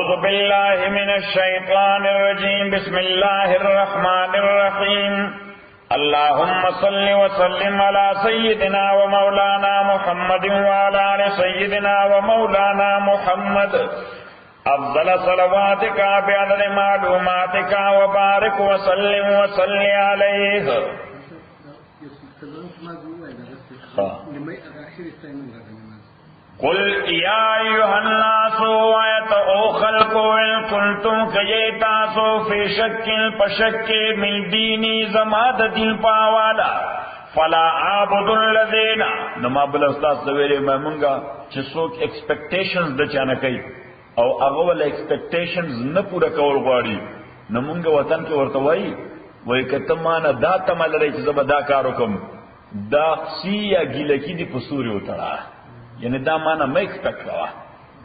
أعوذ بالله من الشيطان الرجيم بسم الله الرحمن الرحيم اللهم صل وسلم على سيدنا ومولانا محمد وعلى آل سيدنا ومولانا محمد أفضل صلواتك بعدد معلوماتك وبارك وسلم وصل عليه. قل يا أيها الناس ويتعو خلق إن كنتم كيتاسو في شك پشک من دینی زماد دین پاوالا فلا عابد الذین. نما بل استاد سویرے میں منگا چې څوک ایکسپیکټیشنز د چانه کوي او هغه ول ایکسپیکټیشنز نه پوره کول غواړي نو مونږ وطن کې ورته وای کته مان دا تمل لري چې زما دا کار وکم دا سی یا ګلکی دی پسوري وټړه یعنی دا معنا مې ایکسپیکټ کاوه.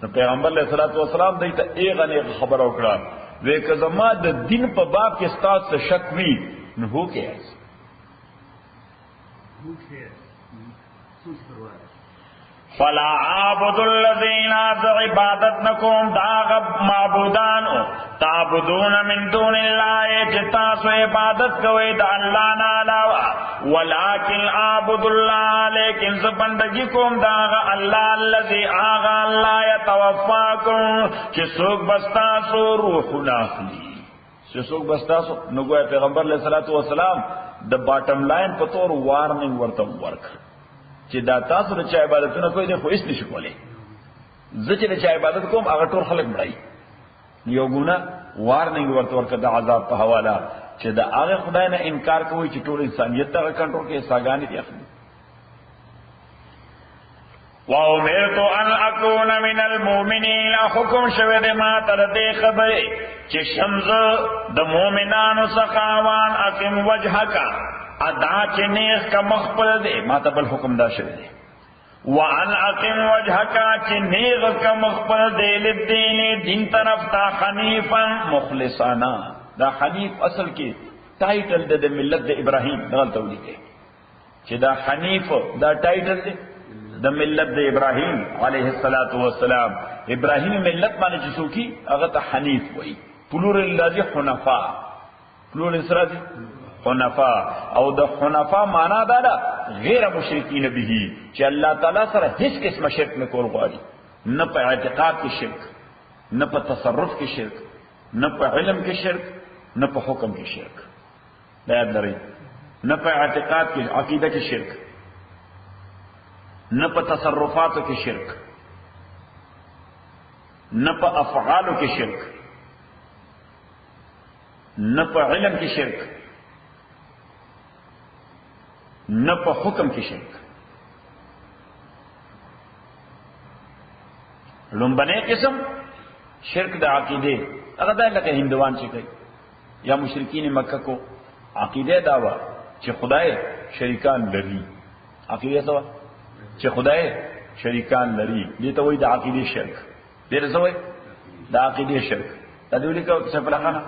نو پیغمبر علیہ الصلوۃ والسلام دې ته ایغه نه خبر وکړه وې که زما د دین په باب کې استاد څه شک وی نو هو کې فلا عابد الذین عبادت نکوم داغ معبودان تعبدون من دون اللہ جتاسو عبادت کوئی دا اللہ نالاوا ولیکن عابد اللہ لیکن زبندگی کوم داغ اللہ الذی آغا اللہ یتوفاکم چی سوک بستاسو روح ناخلی چی سوک بستاسو نگویا پیغمبر علیہ السلام دا باٹم لائن پتور وارننگ ورطم ورک چې دا تاسو د چا عبادتونه کوئ دی خو هیڅ نشي کولی زه چې د چا عبادت کوم هغه ټول خلک مړی یو ګونه وارننګ ورته ورکړه د عذاب په حواله چې د هغه خدای نه انکار کوي چې ټول انسانیت ته کنټرول کې ساګانی دی اخلي. وَأُمِرْتُ أَنْ أَكُونَ مِنَ الْمُؤْمِنِينَ حکم شوه د ما تر دې خبره چې شمز د مؤمنانو څخه اقم وجهک ادا چې نیغ کا مخبل دے ما تا بل حکم دا شوی دے وان اقم وجهکا چې نیغ کا مخبل دے للدین دین طرف تا حنیفا مخلصانا. دا حنیف اصل کې ٹائٹل دے ملت دے ابراہیم غلط ہوئی دے چې دا حنیف دا ٹائٹل دے دا ملت دے ابراہیم علیہ السلام. ابراہیم ملت مانے جسو کی اغتا حنیف ہوئی پلورل لازی حنفا پلورل اسرازی حنفا او د حنفا معنا دا غیر مشرکین به چې الله تعالی سره هیڅ قسم شرک نه کول غواړي نه په اعتقاد کې شرک نه په تصرف کې شرک نه په علم کې شرک نه په حکم کې شرک دا یاد لرئ نه په اعتقاد کې عقیده کې شرک نه په تصرفاتو کې شرک نه په افعالو کې شرک نه په علم کې شرک نہ پا حکم کی شرک. لنبنے قسم شرک دا عقیدے اگر دا لکہ ہندوان چکے یا مشرکین مکہ کو عقیدے دعویٰ چھ خدای شریکان لری عقیدے سوا چھ خدای شریکان لری دیتا وہی دا عقیدے شرک دیر سوئے دا عقیدے شرک دا دولی کا سیف لخانا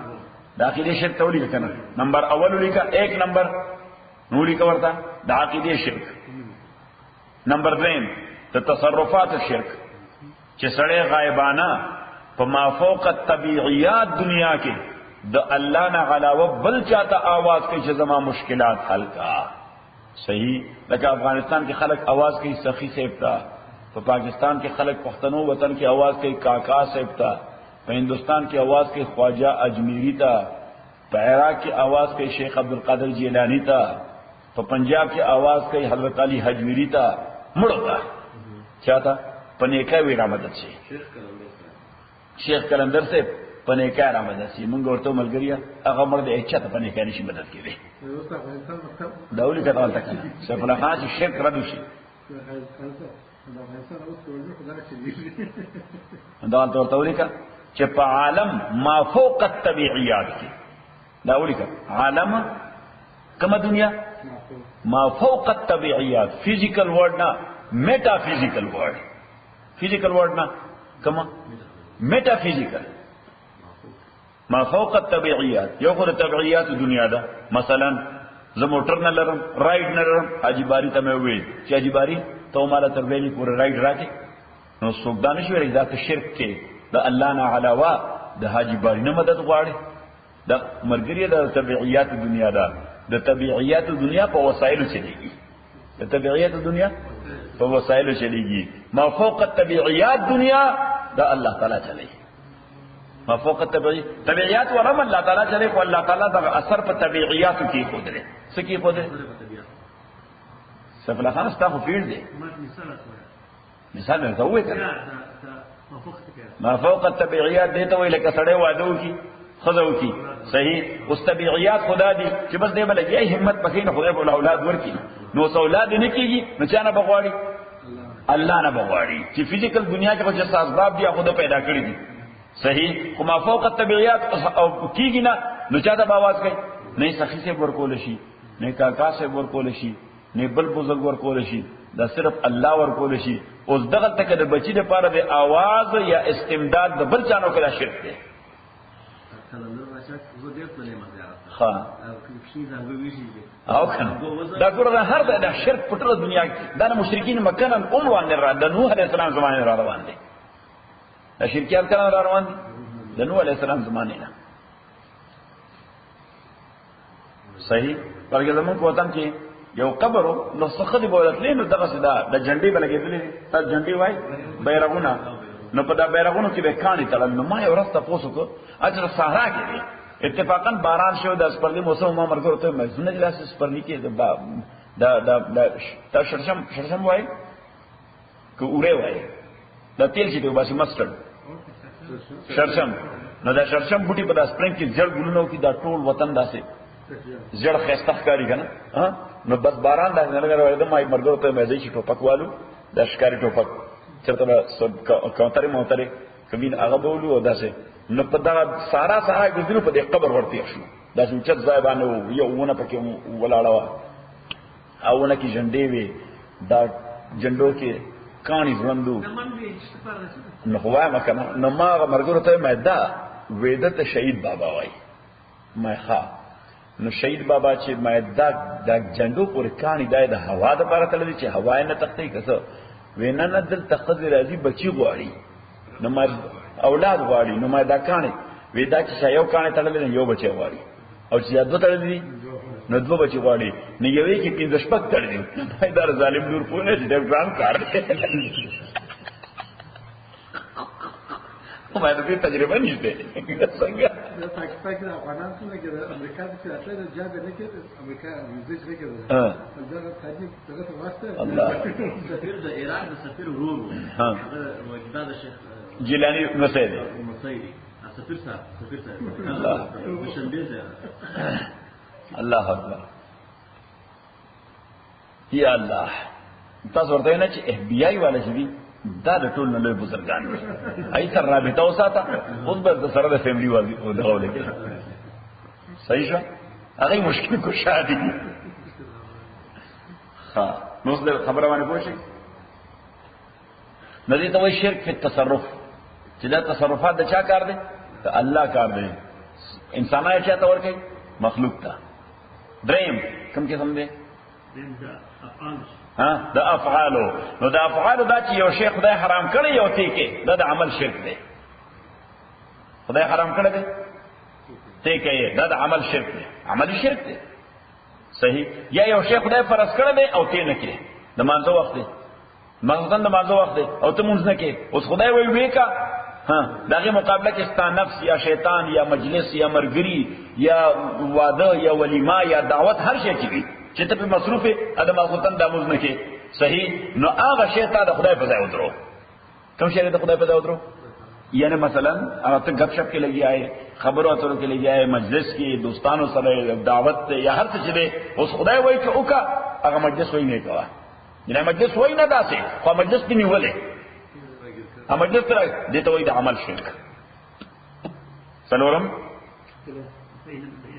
دا عقیدے شرک تولی کا کنا نمبر اولولی کا ایک نمبر نوری کا ورتا دا عقیدے شرک. نمبر دویم دا تصرفات شرک چه سڑے غائبانا پا ما فوق الطبیعیات دنیا کے دا اللہ نا علاوہ بل چاہتا آواز کے جزما مشکلات حل کا صحیح لکہ افغانستان کے خلق آواز کی سخی سیبتا پا پاکستان کے خلق پختنو وطن کی آواز کی کاکا سیبتا پا ہندوستان کی آواز کی خواجہ اجمیری تا پا عراق کی آواز کی شیخ عبدالقادر جیلانی تا تو پنجاب کی آواز کئی حضرت علی حجویری تا مڑو تا کیا تھا پنیکا ویرا مدد سے شیخ کلندر سے پنیکا را مدد سے منگو ورطو ملگریا اگا مرد اچھا تا پنیکا نشی مدد کی دے داولی کا طول تک سیف اللہ خان سے شرک ردو شی داول تولی کا چپا عالم ما فوق الطبیعیات کی داولی کا عالم کم دنیا ما فوق الطبیعیات فیزیکل ورڈ نا میٹا فیزیکل ورڈ فیزیکل ورڈ نا کم میٹا فیزیکل ما فوق الطبیعیات یو خود طبیعیات دنیا دا مثلا زه موټر نه لرم رائیډ نه لرم حاجی باری ته مې وویل چې حاجی باری ته مالا تر ویلي پورې رائیډ راکې نو څوک دا نشي ویلی دا ته شرک کې د الله نه علاوه د حاجی باری نه مدد غواړي د مرګري د طبيعيات دنیا دا د طبيعيات دنیا په وسایلو چلیږي د طبيعيات دنیا په وسایلو چلیږي ما فوق الطبيعيات دنیا دا الله تعالی چلیږي ما فوق طبيعيات ورم الله تعالی چلیږي او الله تعالی دا اثر په طبيعيات کې خودره سکی خودره سفلا خان استاخو فیل دی مثال نه زوې کړه ما فوق الطبيعيات دې ته ویل لکه سړی وادو کی خذو کی صحیح اوس طبيعيات خدا دي چې بس دې بلګي همت پکې نه خدای په اولاد ورکی نو اولاد نه کیږي نو چا نه بغواړي الله نه بغواړي چې فزیکل دنیا کې کوم اسباب دي خدا پیدا کړی دي صحیح خو ما فوق الطبيعيات او کیږي نه نو چا ته आवाज کوي نه سخی سے ورکول شي نه کاکا سے ورکول شي نه بل بزرگ ورکول شي دا صرف الله ورکول شي اوس دغه تک د بچی د پاره د आवाज یا استمداد د بل چانو کړه شرک دی ها او کنه دا ګوره هر د شرک په ټول دنیا کې دا مشرکین مکه نن عنوان را د نوح علیه السلام زمانه را روان دي دا شرکیان کله را روان دي د نوح علیه السلام زمانه نه صحیح ورګه زمون کو وطن کې یو قبر نو څخه دی بولتلې نو دغه صدا د جنډي بلګېدلې ته جنډي وای بیرغونه نو په دا بیرغونو کې به کانی تړل نو ما یو راسته پوسو کو اجر صحرا کې دی اتفاقا باران شو د سپرلی موسم ما مرګ ته مې زنه جلاس سپرلی کې دا شرشم وای کو اوره وای دا تیل چې په باسي مستر شرشم نو دا شرشم بوټي په دا سپرنګ کې جړ ګلونو کې دا ټول وطن داسې جړ خسته ښکاری کنه ها نو بس باران دا نه لګره د مای مرګ ته مې ځي ټوپک والو د ښکاری ټوپک چرته سب کاونټر موټر کمین هغه بولو او داسې نو په دا سارا ګذرو په دې قبر ورته شو دا چې چت ځای باندې یو ونه پکې ولاړه وا او نه کې جنډې وي دا جنډو کې کانی ژوندو نو هوا ما کنه نو ما مرګ ته مې دا وېدت شهید بابا وای مې ښا نو شهید بابا چې مې دا جنډو پر کانی دای د هوا د لپاره تللی چې هوا نه تختې کسه وینا نه دل تقدیر راځي بچي غواړي نو ما اولاد غواړي نو ما دا کانی ودا چې یو کانی تړلې یو بچي غواړي او چې دوه تړلې نو دوه بچي غواړي نو یوې کې 15 شپږ تړلې دا ظالم نور پونه چې ډېر کار کوي ما دې تجربه نشته څنګه دا پاکستان کې افغانان څنګه کې امریکا کې راځي دا جاب نه کې امریکا ویزه چې کې دا تاجیک دغه واسطه الله سفیر د ایران د سفیر ورور ها دا د شیخ جیلانی مسعودي سفیر صاحب الله مشنبه الله اکبر یا الله تاسو ورته نه چې اف بی آی والا چې دا د ټول نه لوی بزرګان دي ای سره رابطه وساته اوس به د سره د فیملی والی او دغه لګي صحیح شو هغه مشکل کو شادي ها نو څه خبره باندې پوښي ندی ته وای شرک په تصرف چې دا تصرفات د چا کار دي ته الله کار دی انسانای چا ته ورکي مخلوق ته دریم کوم کې سم دي ها دا افعالو نو دا افعالو دا چې یو شیخ خدای حرام کړی یو تیکه دا د عمل شرک دی خدای حرام کړی دی تیکه دا د عمل شرک دی عمل شرک دی صحیح یا یو شیخ خدای فرض کړی دی او تی نه کړی د مانځو وخت دی مغزن د مانځو وخت دی او ته مونږ نه کې اوس خدای وی ویکا ها دغه مقابله کې ستا نفس یا شیطان یا مجلس یا مرګري یا واده یا ولیما یا دعوت هر شی چې وي چې ته په مصروفه ادم الخطن د موږ نه کې صحیح نو هغه شی ته د خدای په ځای ودرو کوم شی د خدای په ځای ودرو یعنی مثلا هغه ته غب شپ کې لګي آئے خبرو اترو کې لګي آئے مجلس کې دوستانو سره دعوت یا هر څه چې اوس خدای وایي چې اوکا هغه مجلس وایي نه کوا نه مجلس وایي نه داسې خو مجلس دی نیولې ا مجلس تر دې ته وایي د عمل شرک څلورم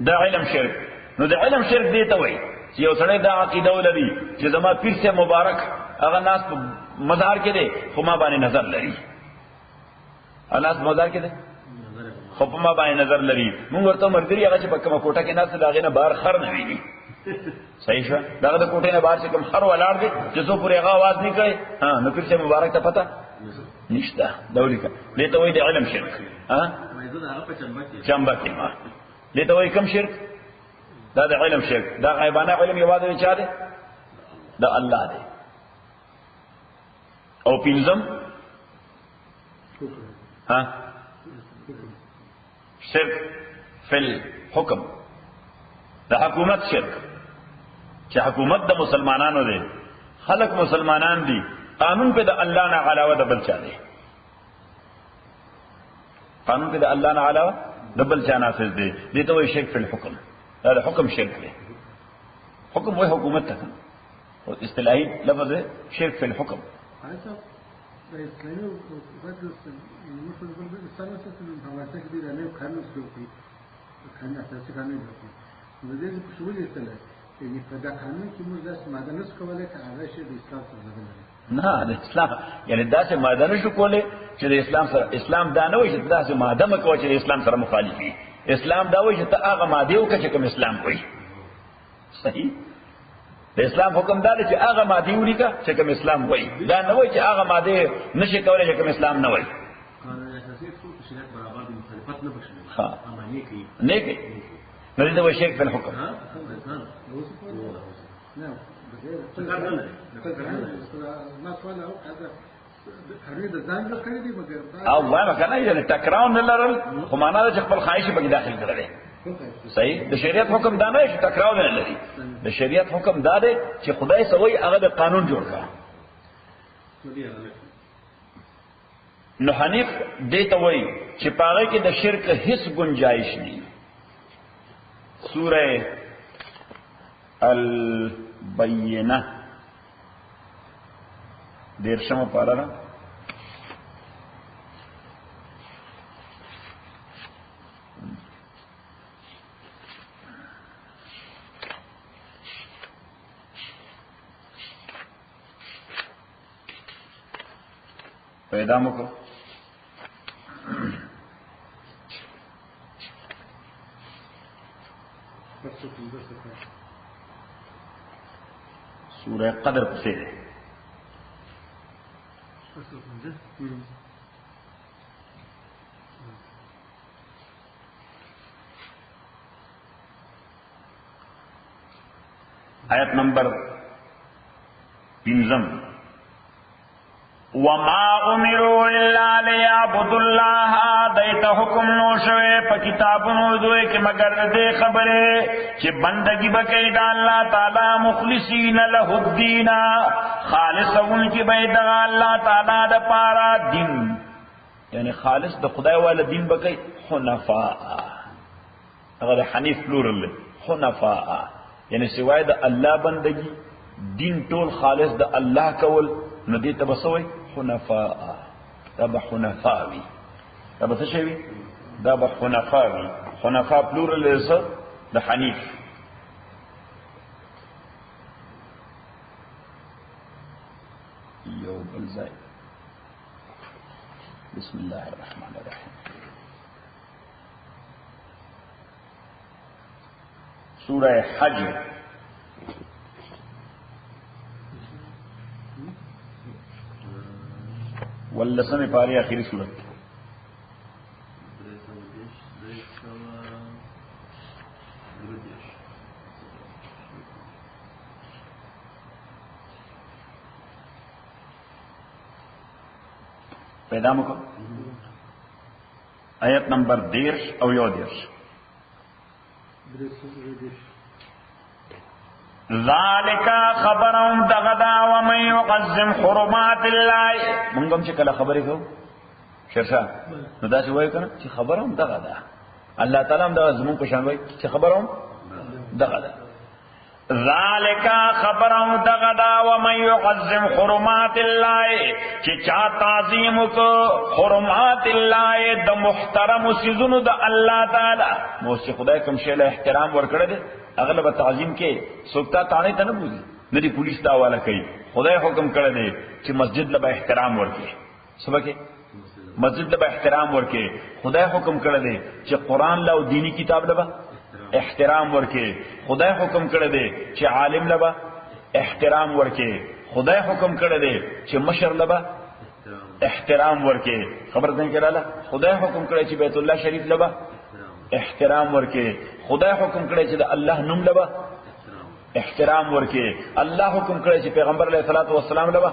دا علم شرک نو د علم شرک دی ته وایي چې یو سړی دا عقیده ولري چې زما پیر سے مبارک هغه ناس په مزار کې دی خو ما باندې نظر لري اناس مزار کې دی خو په ما باندې نظر لري موږ ورته مرګري هغه چې په کومه کوټه کې ناس لاغې نه بهر خر نه ویلي صحیح شو داغه د کوټې نه بهر چې کوم خر ولاړ دی چې څو پورې هغه आवाज نه کوي ها نو پیر سے مبارک ته پتا نشته دولی کا دته وای د علم شرک ها مې زه دا هغه په چمبه کې چمبه کې ما دته وای کوم شرک دا د علم شرک دا غیبانه علم یوازې چا دی دا الله دی او پینځم ها شرک فی الحکم دا حکومت شرک چې حکومت د مسلمانانو دی خلق مسلمانان دي قانون په د الله نه علاوه د بل چا دی قانون په د الله نه علاوه د بل چا نافذ دی دې ته وایي شرک فی الحکم دا د حکم شرک دی حکم وایي حکومت ته او اصطلاحي لفظ شرک فی الحکم د اسلامي حکومت مثلا د اسلامي سیستم په واسطه کې د نوو قانون جوړ قانون اساسي قانون جوړ نو دې په شمول اصطلاح یعنی په دا قانون کې موږ داسې ماده نشو کولای چې هغه شی د اسلام سره ځګل نه د اسلام یعنی داسې ماده نشو کولای چې د اسلام سره اسلام دا نه وایي چې داسې ماده مکو چې د اسلام سره مخالف وي اسلام دا وایي چې ته هغه ماده وکړه چې کوم اسلام کوي صحیح د اسلام حکم دا دی چې هغه ماده ولیکه چې کوم اسلام وایي دا نه وایي چې هغه ماده نشي کولای چې کوم اسلام نه وایي قانون اساسي ټول شریعت برابر د مخالفت نه بشي ها اماني کوي نه کوي نو دې وایي شرک په الحکم ها نه ما سوال او هذا هغه د ځان د کړی دی مګر او وایي کنه یې ټکراو نه لرل خو معنا دا چې خپل خواهش په داخل کړل صحیح د شریعت حکم دا نه چې ټکراو نه لري د شریعت حکم دا دی چې خدای سوی هغه د قانون جوړ کړ نو حنیف دې ته وایي چې پاره کې د شرک هیڅ گنجائش نه سورہ البینہ دیرشم پارا پیدا مکو سورہ قدر سے آیت نمبر 3 وما امروا الا ليعبدوا الله دیت حکم نو شوه په کتابونو دوی کې مگر دې خبره چې بندگی وکړي د الله تعالی مخلصین له الدین خالصون کې به د الله تعالی د پاره دین یعنی خالص د خدای والا دین وکړي حنفاء هغه حنیف پلورل حنفاء یعنی سوای د الله بندگی دین ټول خالص د الله کول نو دې تبسوي حنفاء دا به حنفاوي دا به څه شي دا به حنفاوي حنفاء پلورل له د حنیف یو بل ځای بسم الله الرحمن الرحیم سورہ حج واللسم پاری آخری صورت پیدا مکو آیت نمبر 10 او 11 ذالک خبرهم دغدا ومن يعظم حرمات الله منګم چې کله خبرې کو شرشا نو دا چې وایو کنه چې خبرهم دغدا الله تعالی هم دا زمون په شان وایي چې خبرهم دغدا ذالک خبرهم دغدا ومن يعظم حرمات الله چې چا تعظیم کو حرمات الله د محترم سيزونو د الله تعالی نو چې خدای کوم شی له احترام ورکړي دي اغلب تعظیم کې سوکتا تانه ته نه بوزي ندی پولیس دا والا کوي خدای حکم کړی دی چې مسجد له احترام ورکړي سبکه مسجد له احترام ورکړي خدای حکم کړی دی چې قران له او دینی کتاب له احترام ورکړي خدای حکم کړی دی چې عالم له احترام ورکړي خدای حکم کړی دی چې مشر له احترام ورکه خبر ده کړه خدای حکم کړی چې بیت الله شریف لبا احترام ورکه خدای حکم کړی چې د الله نوم لبا احترام ورکه الله حکم کړی چې پیغمبر علیه الصلاۃ والسلام لبا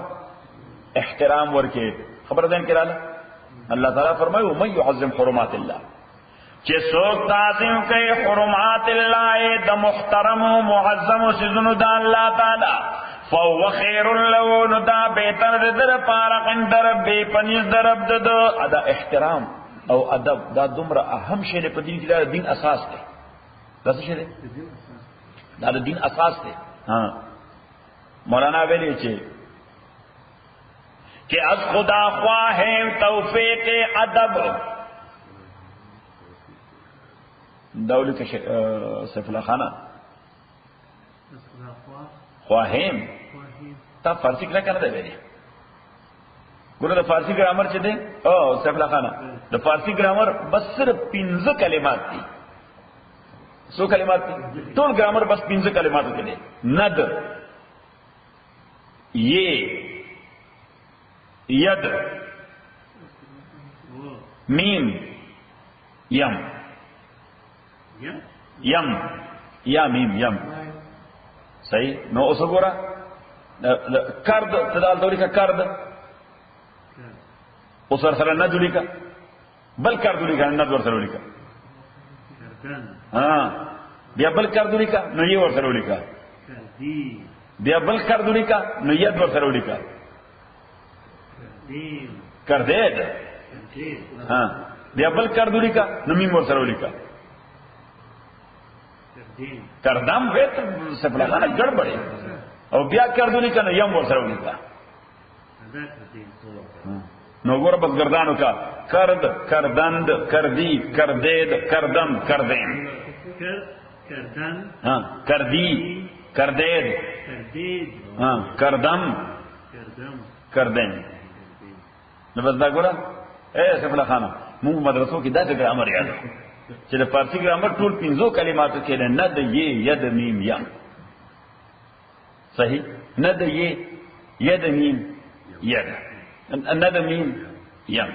احترام ورکه خبر ده کړه الله تعالی فرمایو من يعظم حرمات الله چې څوک تعظیم کوي حرمات الله د محترم او معظم سيزونو د الله تعالی فهو خير له ندا بهتر در پارق اندر به پنځ درب د ادا احترام او ادب دا دومره اهم شی په دین کې د دین اساس دی دا څه شی دی دا د دین اساس دی ها مولانا ویلي چې از خدا خواهیم توفیق ادب دولی که سیف اللہ خانہ خواہیم تا فارسی کلا کرنا دے بیری گونا دا فارسی گرامر چے دے سیف اللہ خانہ دا فارسی گرامر بس صرف 15 کلمات دی سو کلمات دی طول گرامر بس 15 کلمات کے دے ند یہ ید میم یم یم یا میم یم صحیح نو اسو گورا کرد تدال دولی کا کرد اس ورسر ندولی کا بل کردولی کا ند ورسرولی کا ہاں بیا بل کردولی کا نو یہ ورسرولی کا بیا بل کردولی کا نو ید ورسرولی کا کردید ہاں بیا بل کردولی کا نو میم ورسرولی کا کردم ویت سپلا خانہ گڑبڑے اور بیا کردولی کا نو یم ورسرولی کا نو گورا بس گردانو کا کرد کردند کردی کردید کردم کردین ہاں کردی کردید ہاں کردم کردین نو بس دا گورا اے سپلا خانہ مونږ مدرسو کې دا ګرامر یاد چې د فارسی ګرامر ټول 15 کلماتو کې نه د ی ید میم یم صحیح نه د ی ید میم ید نه د میم یم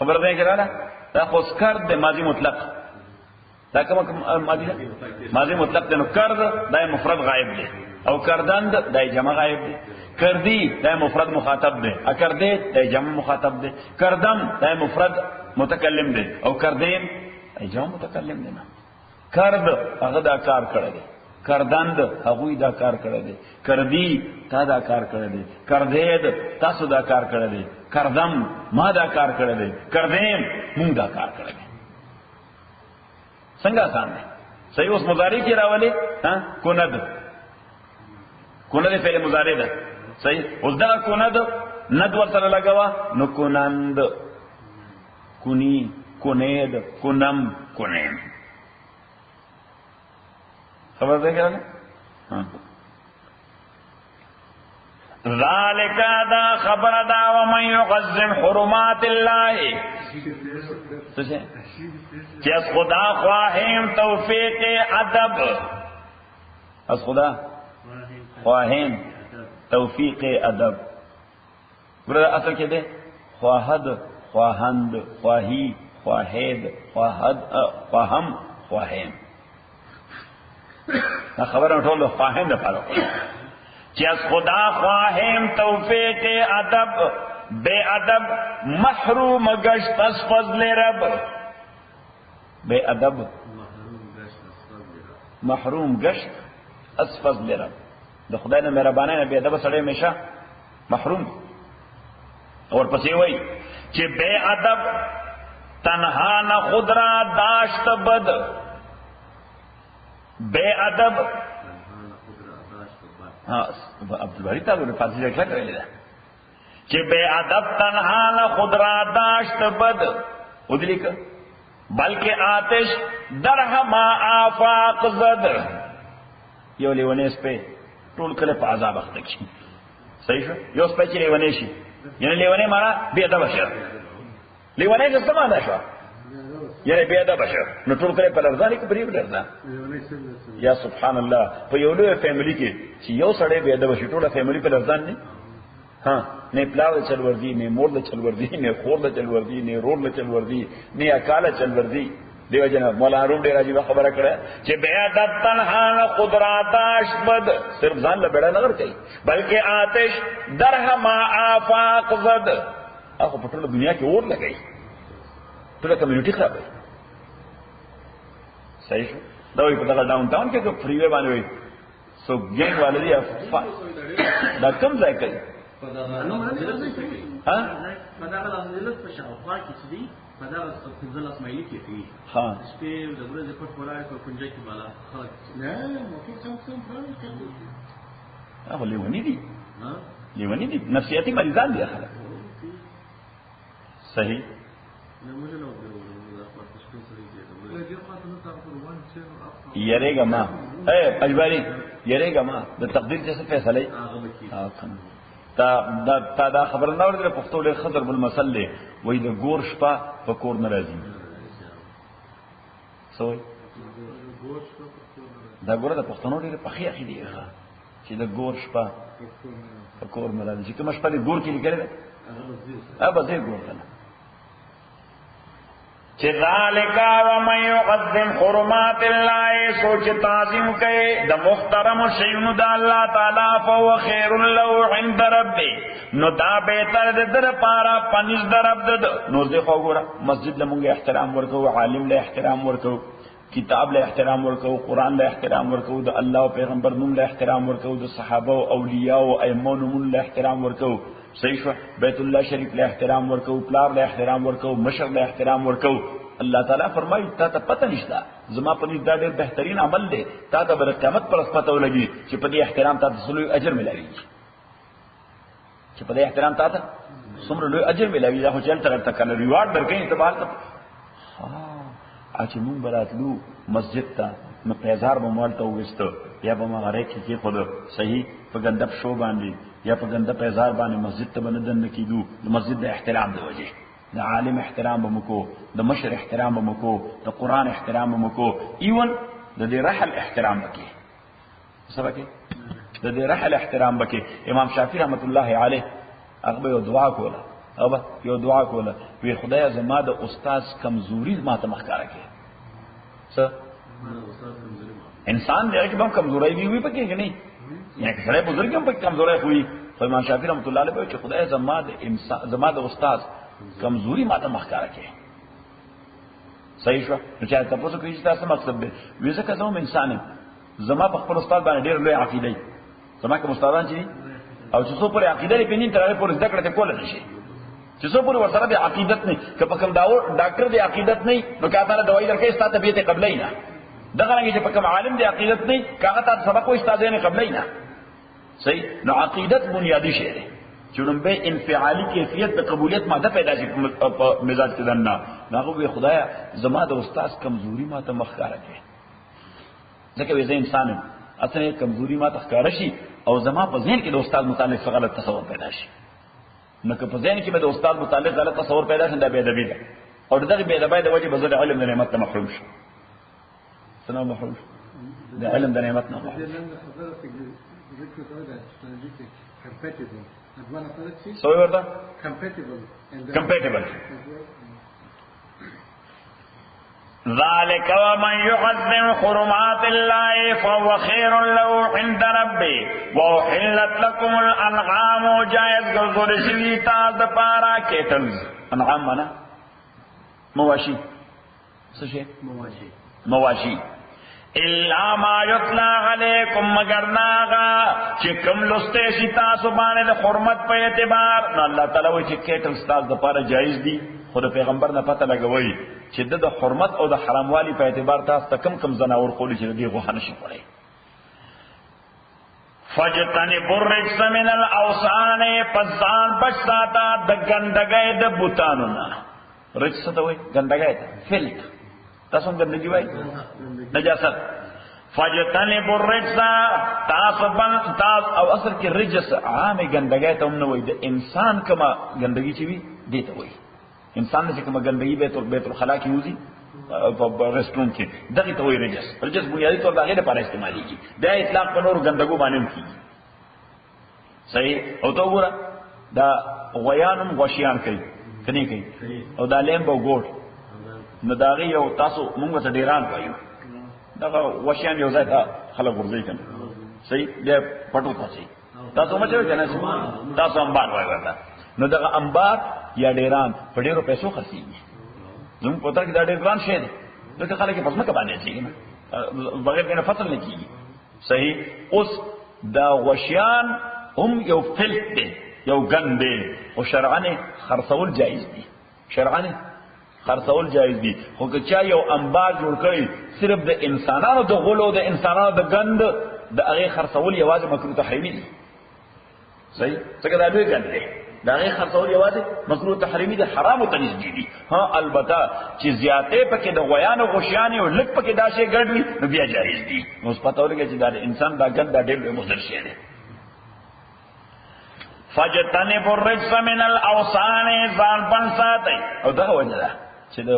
خبر ده کړه دا خو سکر د ماضی مطلق دا کوم ماضی ده ماضی مطلق ده نو کرد دا مفرد غائب ده او کردند دا جمع غائب ده کردی دا مفرد مخاطب ده اکردی دا جمع مخاطب ده کردم دا مفرد متکلم ده او کردین ای جمع متکلم ده نا کرد هغه دا کار کړی دی کردند هغه دا کار کړی دی کردی تا دا کار کړی دی کردید تاسو دا کار کړی دی کردم ما دا کار کړی دی کردیم مونږ دا کار کړی دی څنګه آسان دی صحیح اوس مضارع کې راولي ها کند کند فعل مضارع ده صحیح اوس دا کند ند ورسره لګوا نو کنند کنی کنید کنم کنیم خبر ده کیا ذالک دا خبر دا ومن یعظم حرمات اللہ کہ از خدا خواہیم توفیق ادب از خدا خواہیم توفیق ادب برای اصل کے دے خواہد خواہند خواہی خواہید خواہد خواہم خواہیم خبر اٹھول خواہیم دا پارو کہ از خدا خواہیم توفیق ادب بے ادب محروم گشت از فضل رب بے ادب محروم گشت از فضل رب دا خدای نے مہربانی نے بے ادب سڑے ہمیشہ محروم اور پسی وئی کہ بے ادب تنہا نہ خود را داشت بد بے ادب ہاں عبدالباری صاحب نے فارسی لکھا کر لیا کہ بے ادب تنہا نہ خود را داشت بد ادلی کا بلکہ آتش درہما آفاق زد یو لیونے اس پہ ٹول کلے پا عذاب اختکی صحیح شو یو اس پہ چی لیونے شی یعنی لیونے مانا بے ادب شر لیونے سے سمانا شو یعنی بے ادب شر نو ټول کله په لرزانه کې بریو درځه یا سبحان الله په یو لوی فیملی کې چې یو سړی بے ادب شي ټول فیملی په لرزان نه ها نه پلاو چل وردی نه مور د چل وردی نه خور د چل وردی نه رور د چل وردی نه اکاله چل وردی دیو جن مولانا روم ډیر عجیب خبره کړه چې بیا د تنها قدرت اشبد صرف ځان له بیڑا نه ور کوي بلکې آتش درهما آفاق زد هغه په ټول دنیا کې اور لګي ټول کمیونټي خراب وي صحیح شو دا وي په دغه ډاون ټاون کې کوم فری وی باندې وي سو ګینګ والي دا کم ځای کوي ها پدغه لازمت په شاوخوا کې سړي پدغه خپل اسماعیلی کې کوي ها شپې د ورځې په ولاړ په پنځه کې بالا خلک نه موټر څنګه کوي هغه لیونی دي ها لیونی دي نفسیاتي مریضان دي خلک صحیح نه موږ نه وګورو دا په شپې سره کې یریګه ما اے اجباری یریګه ما د تقدیر څه فیصله تا دا خبر نه ورته پښتو له خضر بن مسلې وای د ګور شپه په کور ناراضي سوې دا ګور د پښتنو ډېر په خي اخی دی چې د ګور شپه په کور ناراضي چې کوم شپه د ګور کې لګره هغه به ګور کنه چې ذالک و من يقدم حرمات الله سوچ تعظیم کوي د محترم شیونو د الله تعالی فهو خیر له عند ربه نو دا بهتر د در پارا پنځ درب د نو زه خو ګوره مسجد له مونږه احترام ورکو عالم له احترام ورکو کتاب له احترام ورکو قران له احترام ورکو د الله او پیغمبر نوم له احترام ورکو د صحابه او اولیاء او ائمه نوم له احترام ورکو صحیح شو بیت الله شریف له احترام ورکو پلار له احترام ورکو مشر له احترام ورکو الله تعالی فرمایي تا ته پته نشته زما په دې دا ډېر بهترین عمل دی تا ته بر قیامت پر پته ولګي چې په دې احترام تا ته لوی اجر ملایي چې په دې احترام تا ته څومره لوی اجر ملایي دا خو چل تر کنه ریوارډ درکې ته بال چې مونږ براتلو مسجد ته نو پیزار به مالته وګستو یا به مغره کې خود صحیح په ګندب شو باندې یا په ګندب پیزار باندې مسجد ته بندن کیدو د مسجد د احترام دی وجه د عالم احترام بمکو د مشر احترام بمکو د قران احترام بمکو ایون د دې رحل احترام وکي سبکه د دې رحل احترام وکي امام شافعي رحمت الله علیه هغه یو دعا کوله هغه یو دعا کوله وی خدای زما د استاد کمزوري ماته مخکاره کړي څه انسان دې کې هم کمزوري وي پکې نه یا که سره بزرګ هم پکې کمزوري وي خو امام شافعي رحمت الله علیه چې خدای زما د استاد کمزوری ماته مخکاره کې صحیح شو نو چې تاسو کوی چې تاسو مقصد به ویزه که زموږ انسان زما په خپل استاد باندې ډېر لوی عقیده زما کوم استادان چې او چې څو پر عقیده لري پینې تر پورې ذکر ته کول نشي چې څو پر ورسره د عقیدت نه که په کوم ډاکټر د عقیدت نه نو کاته دوايي درکې ستاسو طبيعت قبلې نه دغه رنګ چې په کوم عالم د عقیدت نه کاغه تاسو سبق وې ستاسو نه قبلې نه صحیح نو عقیدت بنیادی شی دی چون به انفعالی کیفیت د قبولیت ماده پیدا شي په مزاج کې دنه هغه به خدایا زما د استاد کمزوري ماته مخکاره کړي ځکه وې زه انسان اصله کمزوري ماته ښکارا شي او زما په ذهن کې د استاد متعلق غلط تصور پیدا شي نو که په ذهن کې به د استاد متعلق غلط تصور پیدا شي دا به ادبي ده او دغه به ادبي د وجه بزر علم د نعمت محروم شي سلام محروم د علم د نعمت نه محروم سوی ورته compatible ذلك ومن يعظم حرمات الله فهو خير له عند ربه وأحلت لكم الأنعام جائز ګرځول شوی تاسو د پاره کېټلز انعام معنا مواشي څه شي مواشي الا ما یتلا علیکم مگر ناغا چې کوم لسته شي تاسو باندې د حرمت په اعتبار نو الله تعالی وایي چې کېټل تاسو د پاره جایز دي خو د پیغمبر نه پته لګوي چې د حرمت او د حرام والی په اعتبار تاسو کم زناور خولي چې دغه غوښه نشي کولای فجتنبوا الرجس من الاوثان فزان بچاتا د ګندګۍ د بوتانو نه رجس ته وایي ګندګۍ فلک تاسو ګندګي وایي نجاست فجتنبوا الرجس تاسو او اصل کې رجس عام ګندګۍ ته هم نه وایي د انسان کما ګندګي چې وي دې ته وایي انسان چې کوم ګندګي بیت الخلا کې وځي په رستورانت کې دغه ته وایي رجس بنیادی طور دغه لپاره استعماليږي دا اطلاق په نور ګندګو باندې کیږي صحیح او ته وګوره دا غویانم غوشیان کوي کني کوي او دا لیم به ګوټ نو دا غي یو تاسو مونږ ته ډیران وایو دا غوشیان یو ځای ته خلک ورځي کنه صحیح دې پټو تاسو تاسو مچو کنه تاسو انبار وایو ورته نو دا انبار یا ډیران په ډیرو پیسو خرڅيږي زموږ پتر کې دا ډیر ګران شی دی دغه خلک په ځمکه باندې شي بغیر کنه فصل نه کیږي صحیح اوس دا غوشیان هم یو فلت دی یو ګند دی او شرعاً خرڅول جایز دي شرعاً خرڅول جایز دي خو که چا یو انبار جوړ کړي صرف د انسانانو د غلو د انسانانو د ګند د هغه خرڅول یوازې مکروه تحریمي دي صحیح څنګه دا دوی ګند دی دا هغه خرڅول یوازې مکروه تحریمي دي حرام او تنزیهي دي ها البته چې زیاتې پکې د غویانو غوشیان او لک پکې داسې ګډوي نو بیا جایز دي نو پته ولګي چې دا انسان دا ګند دا ډېر مضر شی دی فجتنبوا الرجس من الاوثان ځان پن ساتي او دا وجه ده چې د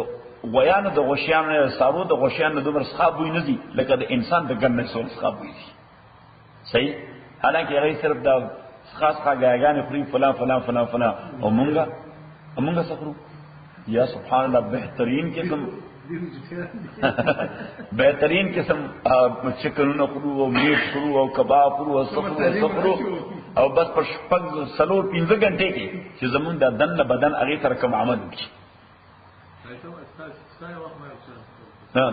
غویانو د غوشیانو سارو د غوشیانو دومره ښه بوی نه دي لکه د انسان د ګند څو ښه بوی دي صحیح حالانکه هغه صرف دا خاص غاګانې خوري فلان فلان فلان فلان او مونږه سفرو یا سبحان الله بهترین قسم چکنونه خورو او میټ خورو او کباب خورو او سفرو او بس پر شپږ سلور 15 غنټې کې چې زمون د بدن هغه تر کوم عمل وکړي ها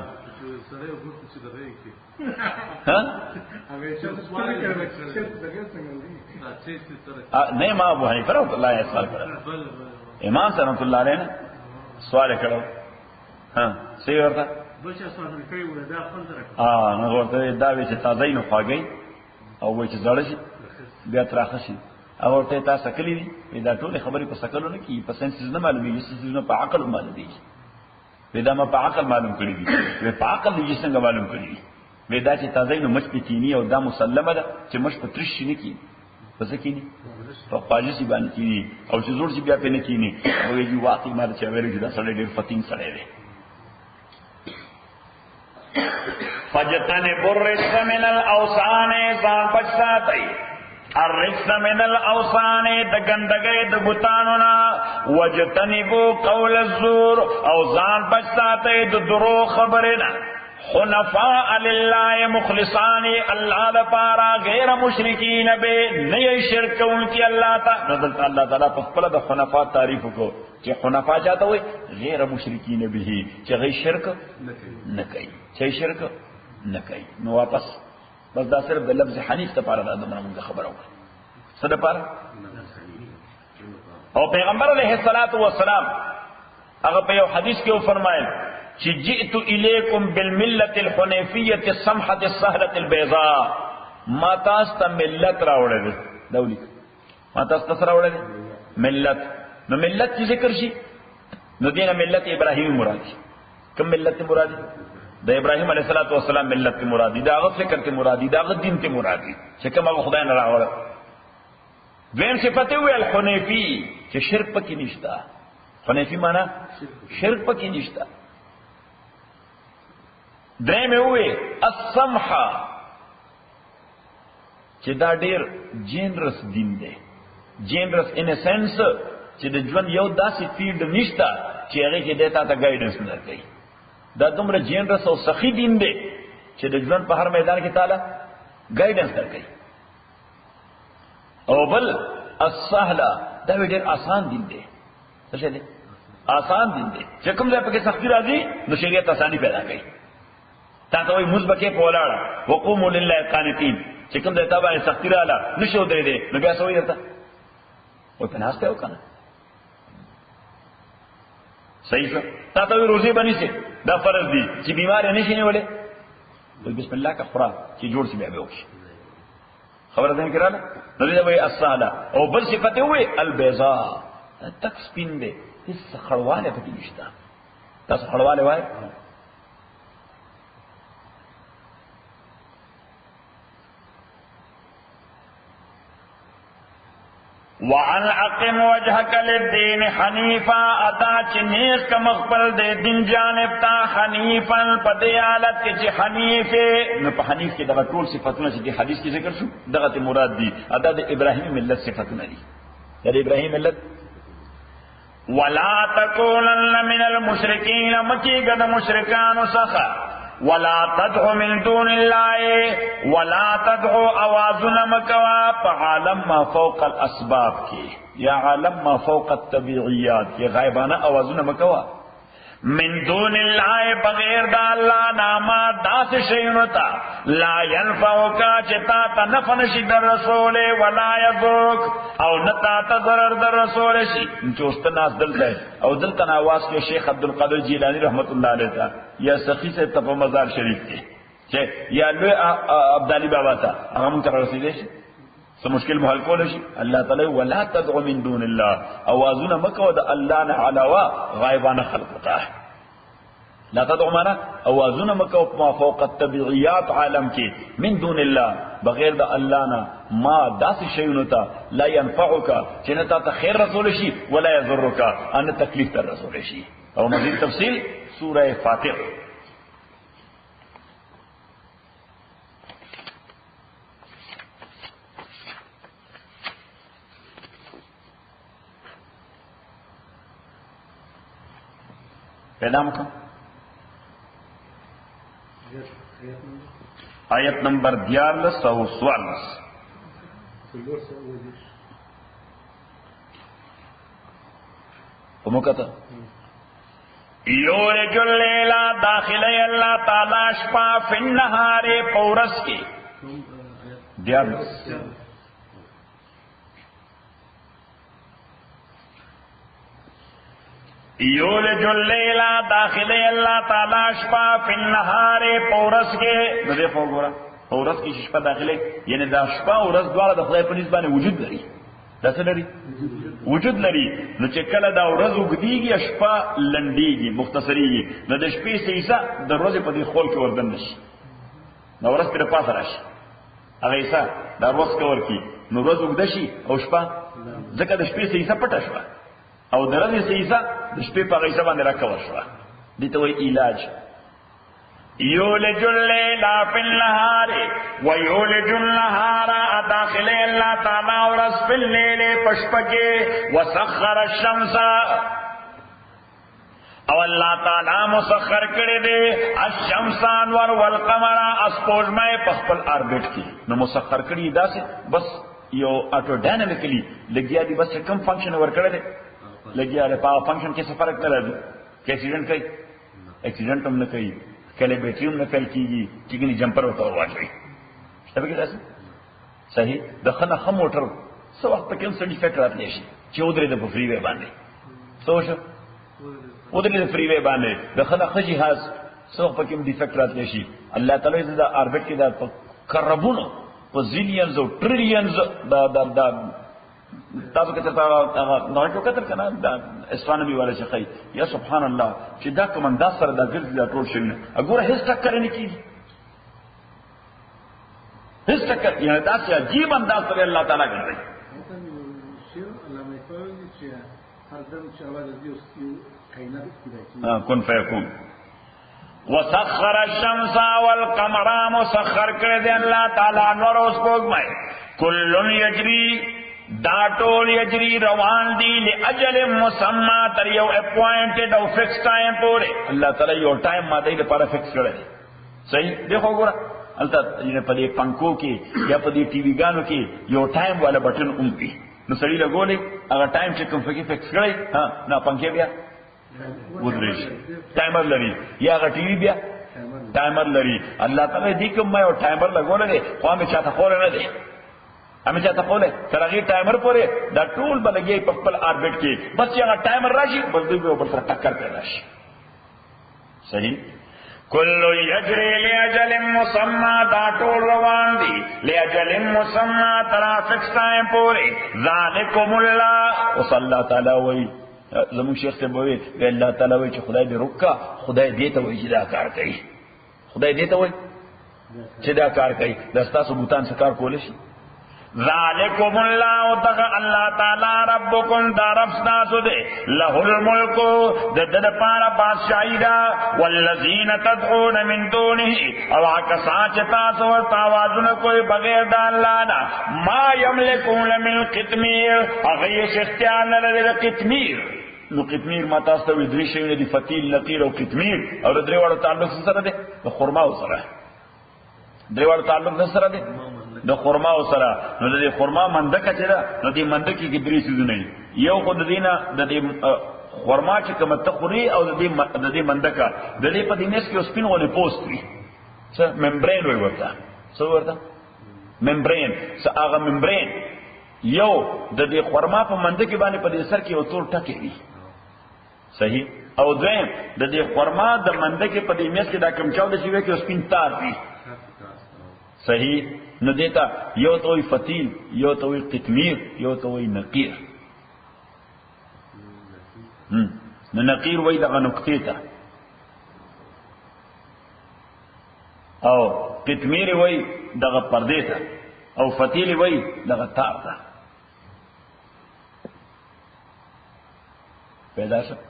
نہیں ما ابو حنیفہ رحمۃ اللہ علیہ سوال کرا امام صاحب رحمۃ اللہ علیہ نے سوال کړو ها صحیح ورته بچا سوال کوي ودا خپل نو ورته دا وی چې تازه نه خواږي او وای چې زړه شي بیا تراخه شي او ورته تاسو کلی دي دا ټول خبرې په سکلو نه کی په سنس نه معلومیږي چې نه په عقل معلومیږي ودا ما په عقل معلوم کړی دي په عقل دې څنګه معلوم کړی دي ودا چې تازه نو مچ پتینی او دا مسلمه ده چې مچ پترش نه کی پس کینی په پاجسی باندې کینی او چې زور شي بیا په نه کینی او یی واقعي مار چې ویل دا سړی ډیر فتین سړی دی فجتنبوا الرجس من الاوثان ځان بچ ساتي الرجس من الاوثان د ګندګۍ د بوتانو نه وجتنبوا قول الزور او ځان بچ ساتي د درو خبرې نه حنفاء لله مخلصان الله لپاره غیر مشرکین به نه شرک کوونکی الله تعالی نزل الله تعالی په خپل د حنفاء تعریف کو چې حنفاء چاته وي غیر مشرکین به چې غیر شرک نه کوي چې شرک نه کوي نو واپس بس دا صرف د لفظ حنیف ته پاره د موږ خبرو څه ده پاره او پیغمبر علیه الصلاۃ والسلام هغه په یو حدیث کې فرمایل چې جئت الیکم بالملة الحنیفیة السمحة السهلة البیضاء ما تاسو ته ملت راوړل دولی ما تاسو ته راوړل ملت نو ملت چې ذکر شي نو دینه ملت ابراهیمی مرادی کوم ملت مرادی د ابراهیم علیه السلام ملت مرادی دا هغه فکر ته مرادی دا هغه دین ته مرادی چې کوم خدای نه راوړل دویم صفته وی الحنیفی چې شرک پکې نشتا حنیفی معنی شرک پکې نشتا دریم وی السمحه چې دا ډیر جنرس دین دی جنرس ان ا سنس چې د ژوند یو داسې فیلډ نشتا چې هغه کې دیتا ته گایډنس نه کوي دا دومره جنرس او سخی دین دی چې د ژوند په هر میدان کې تعالی گایډنس درکوي او بل السهله دا ډیر آسان دین دی څه دی آسان دین دی چې کوم ځای په کې سختی راځي نو شریعت آسانی پیدا کوي تا ته وي مثبکه په ولاړه وقوموا لله قانتين چې کوم ځای ته باندې سختی رااله نشو درې دې نو بیا سوې درته وای په ناسته وکنه صحیح څه تا ته روزي بني سي دا فرض دي چې بیمار نه شي نیولې بسم الله کا خورا چې جوړ شي بیا به وشي خبره ده کړه نو دې وای الصاله او بل صفته وای البيضاء تک سپین دې هیڅ خړواله پکې نشته تاسو خړواله وای وعن اقم وجهك للدين حنيفا ادا چنیس کا مخبل دے دین جانب تا حنیفا پدیالت کی حنیف نو په حنیف کې دغه ټول صفاتونه چې د حدیث کې ذکر شو دغه ته مراد دي ادا د ابراهیم ملت صفاتونه دي د ابراهیم ملت ولا تکونن من المشرکین مکیګه د مشرکانو څخه ولا تدعو من دون الله ولا تدعو اوازن مکوا په عالم ما فوق الاسباب کې یا عالم ما فوق الطبيعيات کې غیبانه اوازن مکوا من دون الله بغیر دا اللہ ناما داس شیونتا لا ينفعوکا چتا تا نفن شی در رسول ولا یضرک او نتا تا ضرر در رسول شی چوست ناس دلتا ہے او دلتا ناواز کے شیخ عبدالقادر جیلانی رحمت اللہ علیہ تا یا سخی سے تپا مزار شریف کے چھے یا لوی عبدالی بابا تا اغمون تر رسیدے شی سو مشکل محل کول شي الله تعالی ولا تدعو من دون الله اوازونه مکو د الله نه علاوه غایبانه خلق تا لا تدعو معنا اوازونه مکو ما فوق الطبيعيات عالم کې من دون الله بغیر د الله نه ما داس شیونه تا لا ينفعك چنتا ته خیر رسول شي ولا يضرك ان تکلیف تر رسول شي او مزید تفصیل سوره فاتر پیدا مکم آیت نمبر 1144 ومکتا یولج اللیل داخل اللہ تعالی شپا فی النہار پورس کی 11 یولج اللیل داخل اللہ تعالی شپا فی النہار پورس کے ندے فوگورا پورس کی شپا داخلے یعنی دا شپا ورس دوارا دا خدای پنیز بانے وجود لري دا څه لري وجود لري نو چې کله دا ورځ وګدیږي شپه لنډیږي مختصریږي نو د شپې سیسه د ورځې په دې خول کې وردن نشي نو ورځ پر پاسه راشي هغه ایسه دا ورځ کور کی نو ورځ وګد شي او شپه ځکه د شپې سیسه پټه شوه او درځي سیسه د شپې په غیسه باندې راکور شوه دي ته وی علاج یولج اللیل فی النهار ویولج النهار داخل اللہ تعالی ورځ فی اللیل پشپکے وسخر الشمس او اللہ تعالی مسخر کړي دي الشمس انور والقمر اسپوږمۍ په خپل آربټ کې نو مسخر کړي داسې بس یو اټو ډاینامیکلی لګیا دي بس کم فنکشن ور کړی دی لګیا دی په فنکشن کې څه فرق نه راځي کې اکسیډنټ کوي اکسیډنټ هم نه کوي کله بیٹری هم نه فیل کیږي چې ګنې جمپر ورته واچوي شته به داسې صحیح د خنه خم موټر څو وخت پکې هم سړي فټ راتلی شي چې ودرېده په فری وی باندې څه وشو ودرېده فری وی باندې د خنه ښه جهاز څو وخت پکې هم ډیفیکټ راتلی شي الله تعالی د آربټ کې دا کربونو په زیلیونز او ټریلیونز دا تاسو کته نو یو کتر کنه دا اسټرانومي والا شي یا سبحان الله چې دا کوم انداز سره دا ګرځي دا ټول شي وګوره هیڅ ټکر نه کیږي هیڅ ټکر یعنی دا چې عجیب انداز سره الله تعالی ګرځي کن فیکون وسخر الشمس والقمر مسخر کړی دی الله تعالی نور اوس کوګمای کل یجری دا ټول یجری روان دی لاجل مسمى تر یو اپوائنټډ او فکس ټایم پورې الله تعالی یو ټایم ماده لپاره فکس کړی صحیح دیکھو ګوره البته په دې پنکو کې یا په دې ټي وی ګانو کې یو ټایم والا بٹن اومږي نو سړی لګولې هغه ټایم چې کوم فکس کړی ها نه پنکې بیا ودرېش ټایمر لري یا هغه ټي وی بیا ټایمر لري الله تعالی دې کوم یو ټایمر لګولې خو هغه چاته خور نه دی ہمیں چاہتا کھولے ترغی ٹائمر پورے دا ټول بلګي په خپل آربټ کې بس یو ټایمر راشي بس دوی به پر ټکر کوي راشي صحیح کل یجری لاجل مسمى دا ټول روان دي لاجل مسمى ترا فکس ټایم پورے ذالکم الله وصلی الله تعالی وی زمون شیخ ته وی الله تعالی وی چې خدای دې رکا خدای دې ته وی چې دا کار کوي خدای دې ته وی چې دا کار کوي دستا سو بوتان څخه کار کول شي ذالکم اللہ تک اللہ تعالی ربکم دا رب ستاسو دے لہ الملکو دد پارا بادشاہی دا والذین تدعون من دونہ او آکسان چتاسو تاوازن کوئی بغیر دا اللہ نا ما یملکون من قتمیر اغیش اختیار نرد قتمیر نو قتمیر ما تاستوی دریشوی دی فتیل نقیر او قتمیر او دریوارو تعلق سره دے خورماو سره دریوارو تعلق سره دے د خرما سره نو د خرما مندکه چې ده نو د مندکې کې درې سيزونه یو خود دینه د دې خرما چې کوم تخوري او د دې مندکه د دې په دینس کې سپین ولې پوسټ وي څه ممبرین وي ورته څه ورته ممبرین څه هغه ممبرین یو د دې خرما په مندکه باندې په دې سر کې یو تور ټکی وي صحیح او دویم د دې خرما د مندکه په دې میس کې دا کوم چاو د شي کې سپین تار وي صحیح نو دیتا یو توی فتیل یو توی قتمیر یو توی نقیر نو نقیر وی دغا نقطی تا او قتمیر وی دغا پردی تا او فتیل وی دغا تار تا پیدا شد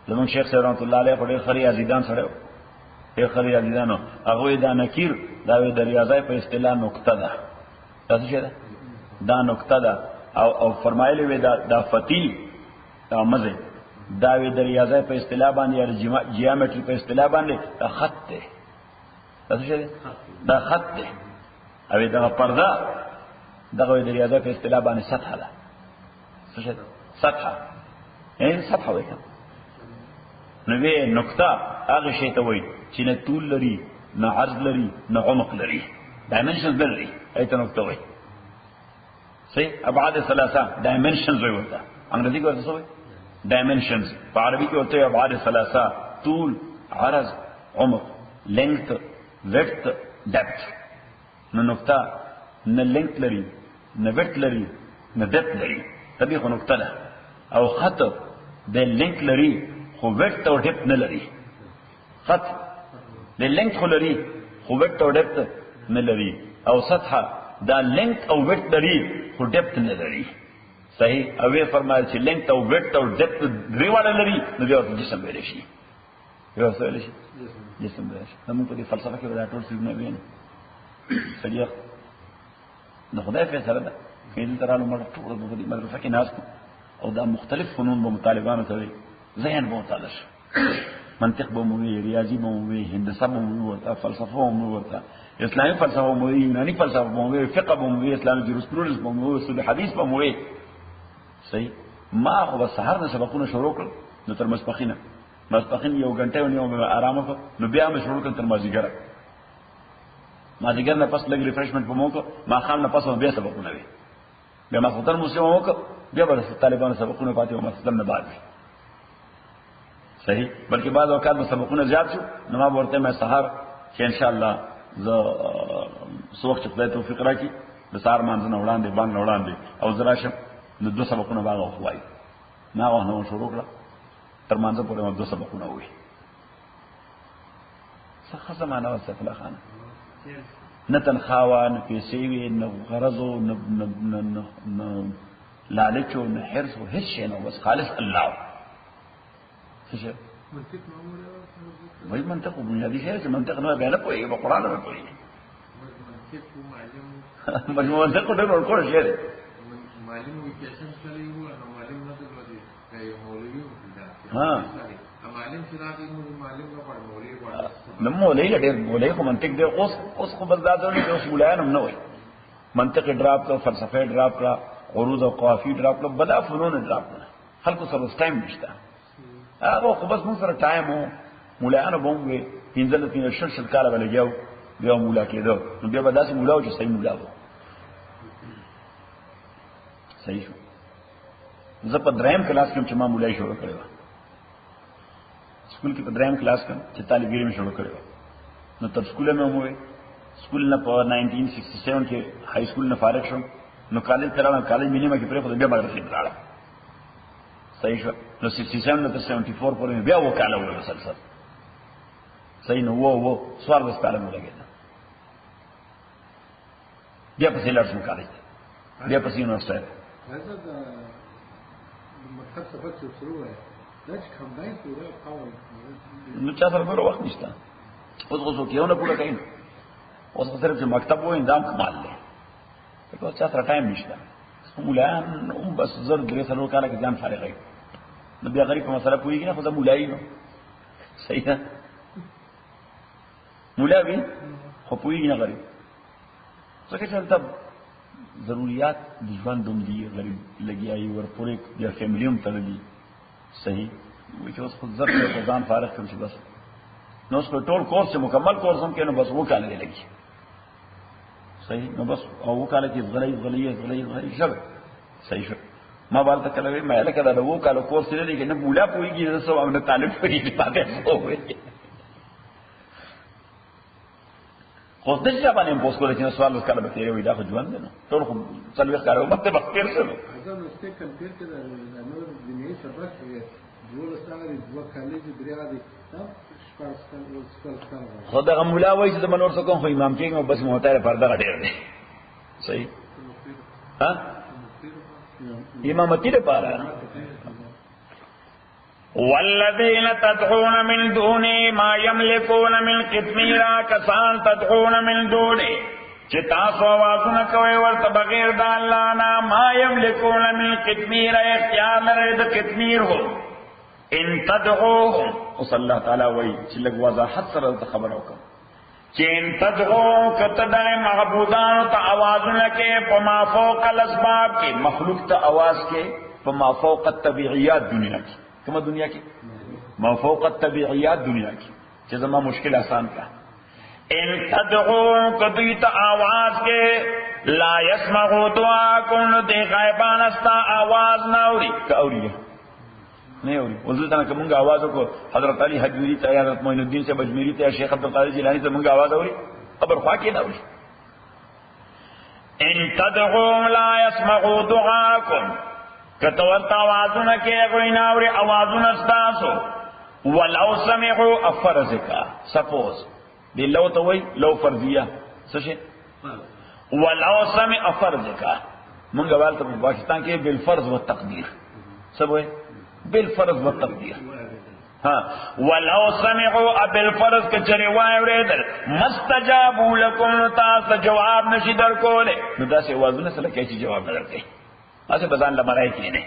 زمان شیخ صاحب رحمت اللہ علیہ پڑے خری عزیدان سڑے ہو ایک خری عزیزانو اغوی دا نکیر داوی دا ریاضای پا اصطلاح نکته ده تاسو شه ده دا نکته ده او فرمایلی وی دا فتیل دا مزه داوی دا ریاضای پا اصطلاح بانده یا جیامتری پا اصطلاح بانده دا خط ده تاسو شه ده دا خط ده اوی دا پرده دا دا ریاضای پا اصطلاح بانده سطح ده تاسو شه ده سطح یعنی سطح وی کم نوی نکته آغی شیطه وی چې نه طول لري نه عرض لري نه عمق لري ډایمنشنز لري ایته نقطه وای صحیح ابعاد ثلاثه ډایمنشنز وای ورته انګریزي کې ورته څه وای ډایمنشنز په عربي کې ورته ابعاد ثلاثه طول عرض عمق لینث ویدث ډپث نو نقطه نه لینث لري نه ویدث لري نه ډپث لري تبي خو نقطه ده او خط د لینث لري خو ویدث او ډپث نه لري خط د لینث خو لري خو ویدث او ډپث نه لري او سطحه دا لینث او ویدث لري خو ډپث نه لري صحیح او یې فرمایل چې لینث او ویدث او ډپث دریواله لري نو بیا جسم ویل شي یو څه ویل شي جسم ویل شي موږ په دې فلسفه کې دا ټول څه نه ویني صحیح نو خدای فیصله ده کله ترانه موږ ټول په دې مدرسه کې ناس او دا مختلف فنون به مطالبانو کوي ذهن به مطالعه منطق به مو وي ریاضي به مو وي هندسه به مو ورته فلسفه به مو ورته اسلامي فلسفه به مو وي یوناني فلسفه به مو وي فقه به مو وي اسلامي جورسپروډنس به مو وي اصول حدیث به مو وي صحیح ما خو به سحر نه سبقونه شروع کړ نو تر ماسپخینه ماسپخین یو غنټه ونیو آرام وکړ نو بیا مې شروع کړ تر مازیګر مازیګر نه پس لګ ریفریشمنت په مو کو ما خام نه پس بیا سبقونه وي بیا ما خطر مسلم وکړ بیا به طالبانو سبقونه پاتې او مسلم نه بعد صحیح بلکې بعض اوقات سبقونه زیات شو نو ما ورته مې سحر چې ان شاء الله ز سوق چې خدای توفیق راکړي د سحر مانځنه وړاندې باندې وړاندې او زراشم نو دو سبقونه باغ خوای ما غوښنه شروع کړه تر مانځه پورې ما دو سبقونه وې څه زمانہ وسه فلا خانه نه تنخوا نه پیسې وي نه غرض نه لالچ نه حرص هیڅ شي نه بس خالص الله څه وای منطق بنیادی شی چې منطق نه بیان کوي په قران نه کوي مجموعه منطق ډېر ورکوړ شي معلم وي چې څنګه چلی وو نو معلم نه درلودي کوي مولوی ها معلم چې راځي معلم نه پړ مولوی پړ نو مولوی ډېر مولوی خو منطق دی اوس خو بس دا ډول اوس مولایان هم نه وي منطق ډراپ کړ فلسفه ډراپ کړ عروض او قوافی ډراپ کړ بلا فنون ډراپ کړ خلکو سره ټایم نشته هغه خو بس موږ سره ټایم وو مولایانو بوم وي پنځل تین شل کاله ولګیاو بیا مولا کېدو نو بیا به داسې مولا او چې صحیح مولا وو صحیح شو زه په دریم کلاس کې چې ما مولای شروع کړو سکول کې په دریم کلاس کې چې طالب علم شروع کړو نو تر سکول مې وموي سکول نه په 1967 کې های سکول نه فارغ شوم نو کالج ترانه کالج مینیمه کې پرې خو بیا مدرسې ته لاړم صحیح شو نو 67 نه تر 74 پورې بیا وکاله وره مسلسل صحیح نو وو سوار وس کاله مو لګیدا بیا پسې لړ شو کالج بیا پسې یونیورسيټي هذا مکتب سبق چې شروع ہے دا چې کمباین پورا کاوه نو چا سره ډېر وخت نشته اوس غوښو کېونه پوره کین اوس صرف چې مکتب وای اندام کمال دی په چا سره ټایم نشته مولان هم بس زر درې سره کاله کې ځان فارغ وي نو بیا غریب په مسله پوریږي نه خو دا مولای نو صحیح ده مولا وی خو پوریږي نه غریب څه کې چلته ضرورت د ژوند دوم دي غریب لګیایي ورپورې بیا فیملی هم تړلي صحیح وي چې اوس خو زر په ځان فارغ کړم چې بس نو اوس په ټول کورس مکمل کورس هم کې نو بس و کاله لګي صحیح نو بس او و کاله کې غلي شبه صحیح شو ما بالته کله وی مې لکه دا و کاله کورس لري کې نه مولا پويږي نه سو او نه طالب پويږي پاتې وي خو د څه باندې پوس کول چې سوال وکړه به تیرې وي دا خو ژوند نه ټول خو څلوي کارو مته بختیر شو هغه نو ستې کمپیر کې دا نو د دنیاي سبق کې جوړ سره د دوه کالج دریا دي خدا مولا وایي چې د منور څخه کوم امام کېږي بس موته پرده غډیر دی صحیح ها امامتی لپاره والذین تدعون من دونه ما یملکون من قطمیر کسان تدعون من دونه چې تاسو आवाजونه کوي ورته بغیر د الله نه ما یملکون من قطمیر اختیار لري د قطمیر هو ان تدعوهم وصلی الله تعالی وای چې لږ وضاحت سره خبر وکم چې ان تدعو کتدای معبودان ته आवाजونه کې په ما فوق الاسباب کې مخلوق ته आवाज کې په ما فوق الطبيعيات دنیا کې کومه دنیا کې ما فوق الطبيعيات دنیا کې چې زما مشکل آسان کا ان تدعو کدی ته आवाज کې لا يسمعوا دعاءكم دې غیبان استا आवाज نه اوري کاوري نه اوري ولته کومه आवाज کو حضرت علی حجوری ته حضرت معین الدین سے بجمیری ته شیخ عبد القادر جیلانی ته موږ आवाज اوري خبر خوا کې نه اوري ان تدعوا لا يسمعوا دعاءكم کتورت آوازونه کې غوینا اوري آوازونه استاسو ولو سمعوا افرزکا سپوز دی لو ته وای لو فرضیه څه شي ولو سمع افرزکا موږ والته په پاکستان کې بالفرض والتقدير سبوي بالفرض والتقدير ها ولو سمعوا بالفرض کچری وای اوریدل مستجابوا لكم تاسو جواب نشي درکوله نو داسې आवाजونه سره کې چې جواب نه درکې اسه بدن لا مړای کې نه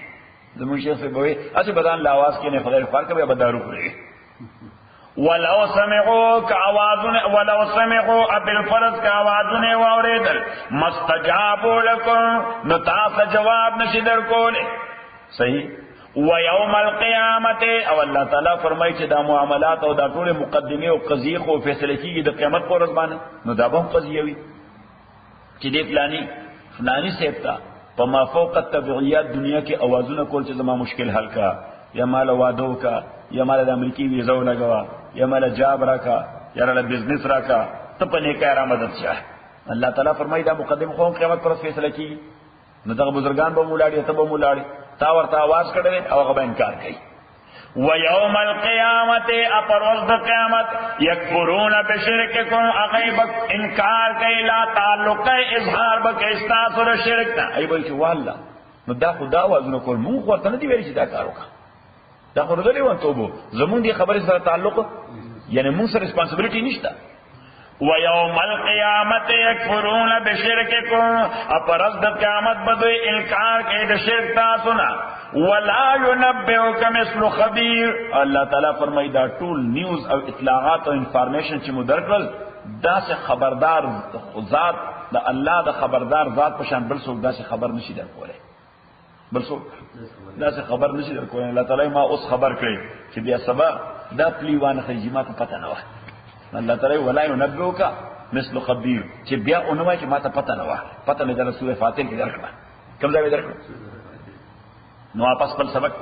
زمون شیخ سے بوي اسه بدن لا आवाज کې نه خدای فرق به بدارو کړی ولو سمعوا كاوازن ولو سمعوا بالفرض كاوازن واوریدل مستجابوا لكم نو تاسو جواب نشي درکوله صحیح ويوم القيامه او الله تعالی فرمایي چې دا معاملات او دا ټول مقدمه او قضیه خو فیصله کیږي د قیامت پر ورځ باندې نو دا به قضیه وي چې دې فلانی سیبتا په ما فوق الطبيعيات دنیا کې اوازونه کول چې زما مشکل حل کا یا مال وادو کا یا مال د امریکای ویزا لګوا یا مال جاب راکا یا مال بزنس راکا ته په نه کار مدد شه الله تعالی فرمایي دا مقدم خو قیامت پر فیصله کیږي نو دا بزرگان به مولاړي ته به مولاړي تا ورته आवाज کړي او هغه انکار کوي ويوم القيامه اپروز د قیامت یکفرون بشرککم اغیبک انکار کوي لا تعلق اظهار بک استاس ور شرک ته ای وای چې والله نو دا خدا وازنه کول مونږ ورته نه دی ویل چې دا کار وکړه دا خو دې وان توبو زمونږ دي خبره سره تعلق یعنی مونږ سره ریسپانسیبিলিټی نشته ويوم القيامه يكفرون بشرككم اپرز د قیامت بدوی انکار کوي د شرک تاسو نه ولا ينبئك مثل خبير الله تعالی فرمایي دا ټول نیوز او اطلاعات او انفارمیشن چې مدرکل دا سه خبردار ذات د الله د خبردار ذات په شان بل څوک دا سه خبر نشي درکوله بل څوک دا سه خبر نشي درکوله الله تعالی ما اوس خبر کړي چې بیا سبا دا پلیوان خجمات پته نه و الله تعالی ولا ينبئك مثل خبير چې بیا اونمای چې ماته پته نه و پته نه در سوره فاتحه کې درکړه کوم ځای درکړه نو واپس پر سبق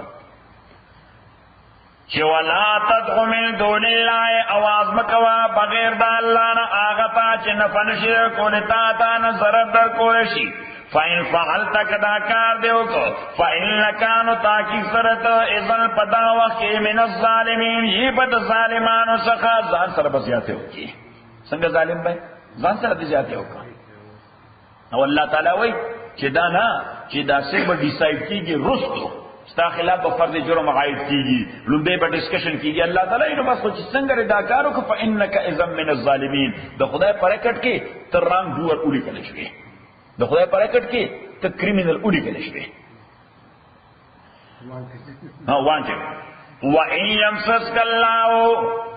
چې ولا تدعو من دون الله आवाज مکوا بغیر د الله نه هغه ته چې نه فنشي کوله تا نه ضرر در کول شي فإن فعلت کدا کار دیو کو فإن كانوا تاکي سرت اذن پدا وخت من الظالمين یہ بد ظالمانو څخه ځان سره بزیاته وکي څنګه ظالم به ځان سره بزیاته وکي او الله تعالی وایي چې دا نه چې دا څه به ډیسایډ کیږي رستو ستا خلاف په فرض جرم عاید کیږي لومبه به ډسکشن کیږي الله تعالی نو بس چې څنګه دا کارو کو فانک اذا من الظالمین د خدای پرکټ کې تر رنگ دوه اوري کله شوی د خدای پرکټ کې ته کریمینل اوري کله شوی ها وانټ و ان یمسسک الله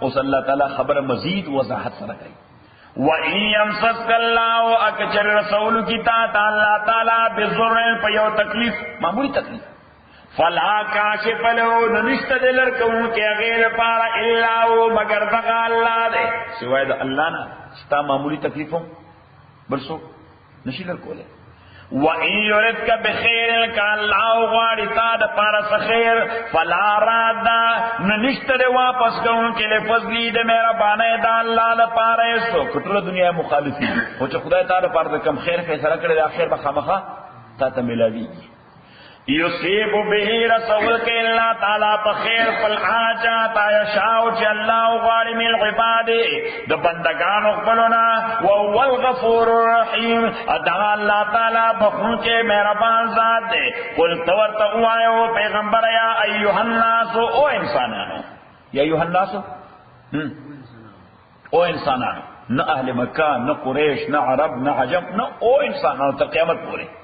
اوس الله تعالی خبر مزید وضاحت سره کوي و ان یمسسک الله اکثر رسول کی تا الله تعالی بذر په یو تکلیف معمولی تکلیف فلا کاشف له نشته دلر کوم کې غیر پارا الا هو مگر دغه الله دې سوای د الله نه ستا معمولی تکلیفو برسو نشي لر کوله و ان یردک بخیر ک الله غواړي تا د پارا خیر فلا راد نشته واپس کوم کې له فضل دې مهربانه د الله لپاره سو کټره دنیا مخالفي او چې خدای تعالی پر کم خیر فیصله کړی د اخر به خامخه تا ته ملاوي یصیب به رسول کے اللہ تعالی بخیر فل حاجات یشاء چې الله غواړي من عباد د بندگانو خپلنا او هو الغفور الرحیم ادا الله تعالی بخون کې مهربان ذات دی قل تورت وایو پیغمبر یا ایها الناس او انسانانو یا ایها الناس او انسانانو نه اهل مکه نه قریش نه عرب نه عجم نه او انسانانو تر قیامت پورې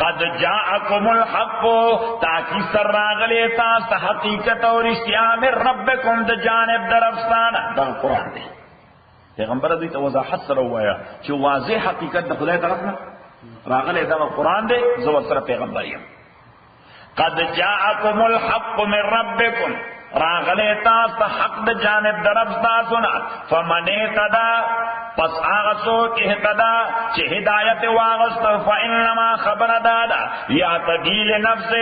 قد جاءکم الحق تاکی سر راغلی تاست حقیقت اور اشتیاء من ربکم د جانب درفستان دا قرآن دی پیغمبر دیتا وضاحت سر ہوایا چو واضح حقیقت دا خدای طرفنا راغلی دا قرآن دی زور سر پیغمبریم قد جاءکم الحق من ربکم راغلی تاست حق د جانب درفستاسونا فمن اهتدا پس آغا سوک اہتدا چه ہدایت واغست فإنما خبر دادا یا تدیل نفس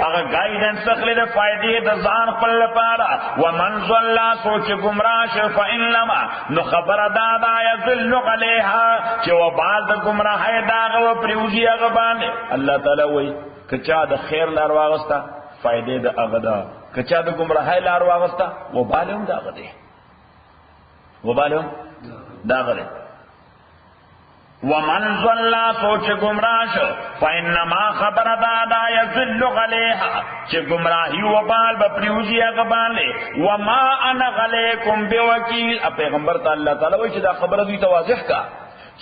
اغا گائیڈن سخل فائدی دزان قل پارا ومن ظلا سوچ گمراش فإنما نو خبر دادا یذل علیہا چه و بعض گمراہ داغا و پریوزی اغبان اللہ تعالی وی کچا دا خیر لار واغستا فائدی دا اغدا کچا دا گمراہ لار واغستا و بالهم دا اغدے و بالهم داغره ومن ظلا سوچ گمراش فإنما خبر دادا یذل علیہا چه گمراہی و بال بپریوزی اغبان لے وما انا علیکم بوکیل پیغمبر تا اللہ تعالی وی چه دا خبر دوی توازح کا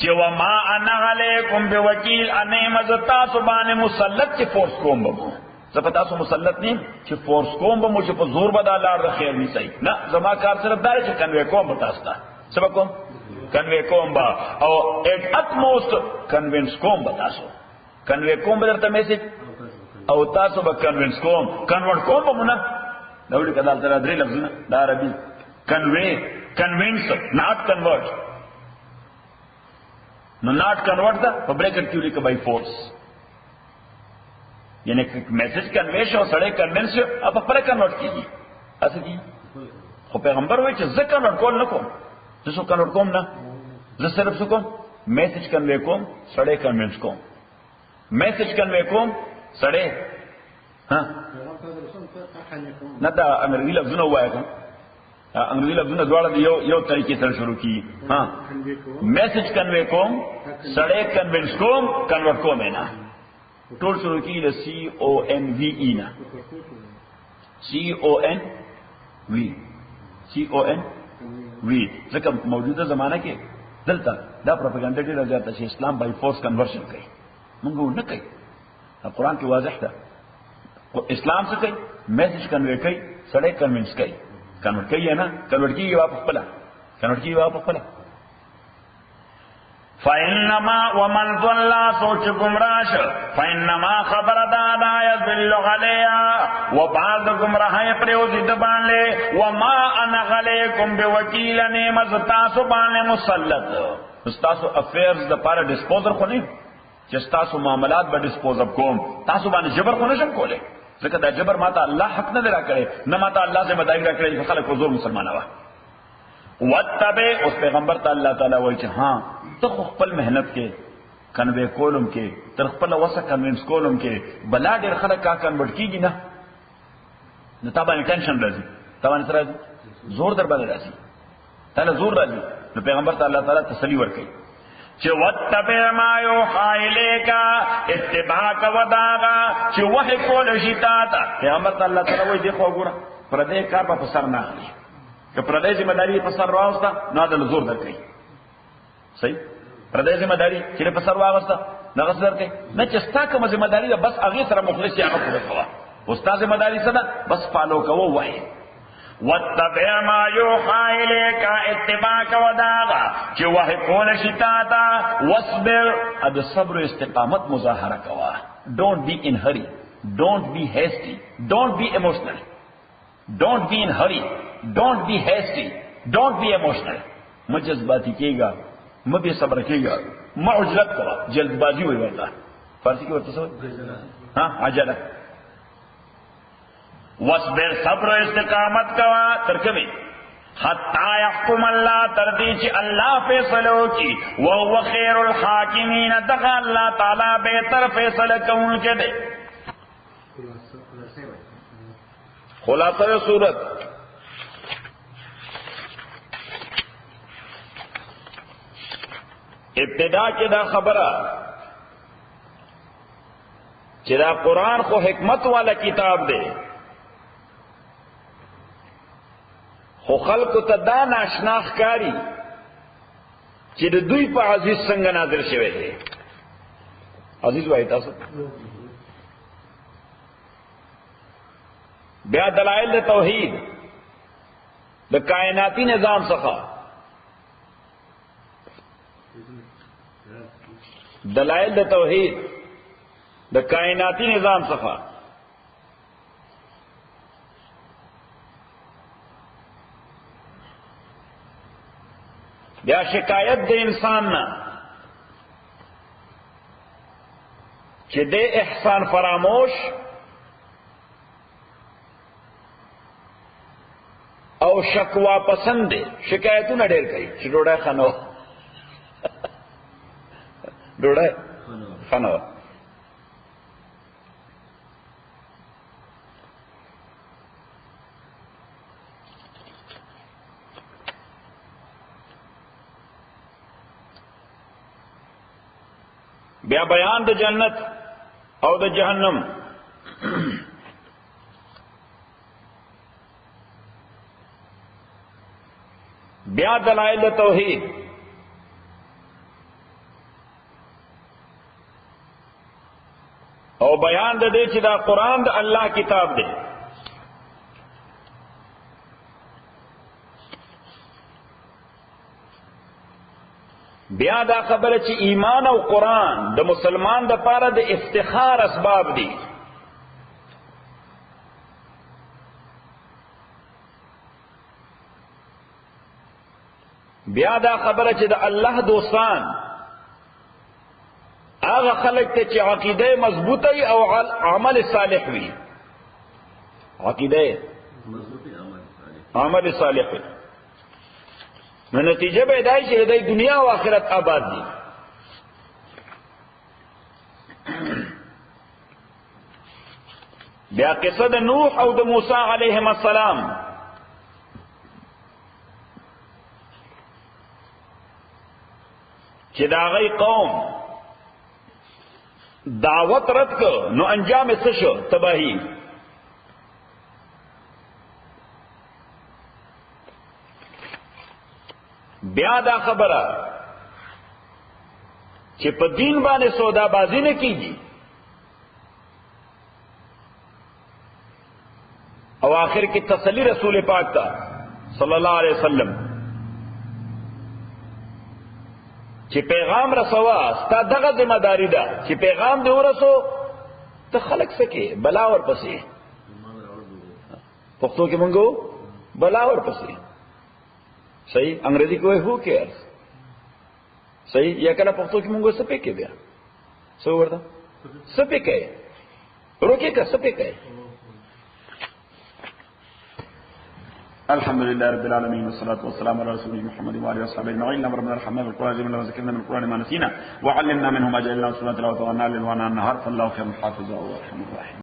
چه وما انا علیکم بوکیل انیمز تاسو بان مسلط چه فورس کوم بمو زفتاسو مسلط نیم چه فورس کوم بمو چه پا زور بدا لار خیر نی سی نا زما کار صرف داره چه کنوے کوم بتاستا سبا کوم کنوے کوم با او ایٹ اتموسٹ کنوینس کوم با تاسو کنوے کوم با درتا میسیج او تاسو با کنوینس کوم کنورٹ کوم با منا دولی کدال ترہ دری لفظنا دا عربی کنوے کنوینس ناٹ کنورٹ نو ناٹ کنورٹ دا پا بریکٹ کیولی کا بائی فورس یعنی میسیج کنویش او سڑے کنوینس اب اپنے کنورٹ کی ایسا کی خو پیغمبر ہوئی چھ زکر کنورٹ کول نکو زسو کنورٹ کوم نا زس صرف سو کوم میسیج کنوے کوم سڑے کنوینس کوم میسیج کنوے کوم سڑے ہاں نا دا انگریزی لفظونه وایا کوم انگریزی لفظونه دواړه دی یو طریقې سره شروع کی ہاں میسیج کنوے کوم سڑے کنوینس کوم کنورٹ کوم ہے نا ټول شروع کی له سی او ان وی ای نا سی او ان وی سی او ان وی ځکه موجوده زمانہ کې دلته دا پروپاګاندا ډیره زیاته چې اسلام بای فورس کنورشن کوي موږ نه کوي قرآن کې واضح ده اسلام څه کوي میسج کنوے کوي سړی کنوینس کوي کنورټ کوي نه کنورټ کیږي واپس خپل کنورټ کیږي واپس خپل فإنما ومن ضل سوچ گمراش فإنما خبر دادا يذل عليها وبعض گمراہ پریوزی دبان لے وما انا علیکم بوکیل نعمت تاسو باندې مسلط تاسو افیرز د پاره ډسپوزر خو نه چې تاسو معاملات به ډسپوز اپ کوم تاسو باندې جبر خو نشم کوله ځکه دا جبر ماته الله حق نه درا کړي نه ماته الله ذمہ داری را کړی خلک زور مسلمانانه وتبع اس پیغمبر ته الله تعالی وایي چې ها ته خپل مهنت کې کنوے کولم کې تر خپل وسه کنوینس کولم کې بلا ډیر خلک کا کنورټ کیږي نه نو تا باندې ټینشن راځي تا باندې راځي زور در باندې راځي تعالی زور راځي نو پیغمبر ته الله تعالی تسلی ورکړي چې وتبع ما یوحى الیک اتباع وداغا چې وحی کول شي تا ته قیامت الله تعالی وایي دی خو ګوره پردې کار په سر نه اخلي که پردې ذمہ داری په سر راوسته نو د زور درکې صحیح پردې ذمہ داری چې په سر واغسته نه غسر کې نه چې ستا کوم ذمہ داری ده بس هغه سره مخلص یا هغه کوه استاد ذمہ داری څه ده بس فالو کوو وایي واتبع ما یوحى الیک اتباع وداغا چې وحی کول شي تا ته واصبر اد صبر استقامت مظاهره کوا don't be in hurry don't be hasty don't be emotional don't be in hurry don't be hasty don't be emotional مجذباتی کیگا مبی صبر کیگا معجلت کوا جلدبازی ہوئی ورلہ فارسی کی ورطہ سوئی ہاں عجلہ واصبر صبر استقامت کوا ترکمی حتی یحکم اللہ تردیچ اللہ فیصلو کی وهو خیر الحاکمین دقا اللہ تعالی بہتر فیصل کون کے دے خلاصہ صورت ابتدا کے دا خبرہ چدا قرآن کو حکمت والا کتاب دے خو خلق ته دا ناشنا ښکاري چې د دوی په عزیز څنګه نازل شوی دی عزیز وایي تاسو بیا دلائل د توحید د کائناتی نظام څخه دلائل د توحید د کائناتی نظام څخه بیا شکایت د انسان نه چې د احسان فراموش او شکوا پسند دی شکایتونه ډېر کوي چې ډوډۍ خنو ډوډۍ خنو بیا بیان د جنت او د جہنم بیا دلائل د توحید او بیان د دې چې دا قرآن د الله کتاب دی بیا دا خبره چې ایمان او قرآن د مسلمان د پاره د افتخار اسباب دي بیا دا خبره چې د الله دوستان هغه خلک ته چې عقیده مضبوطه او عمل صالح وي عقیده عمل صالح وي نو نتیجه به دای چې د دنیا او آخرت آباد دي بیا قصه د نوح او د موسی علیهم السلام چې دا غي قوم دعوت رد کړ نو انجام یې څه شو تباہی بیا دا خبره چې په دین باندې سودا بازی نه کیږي او آخر کی تسلی رسول پاک تا صلی اللہ علیہ وسلم چې پیغام رسوا ستا دغه ذمہ داری ده چې پیغام دی ورسو ته خلق سکے بلا ور پسې پښتو کې مونږ بلا ور پسې صحیح انگریزی کو ہو کیئرز صحیح یا کله پښتو کې مونږ سپې کې بیا څه ورته سپې کې روکې کا سپې کې الحمد لله رب العالمين والصلاة والسلام على رسول محمد وعلى وصحبه اجمعين اللهم ارحمنا بالقرآن العظيم وذكرنا من القرآن ما نسينا وعلمنا منه ما جعلنا سنة تلاوة وأنا ليل وأنا النهار فالله خير حافظا وارحم الراحمين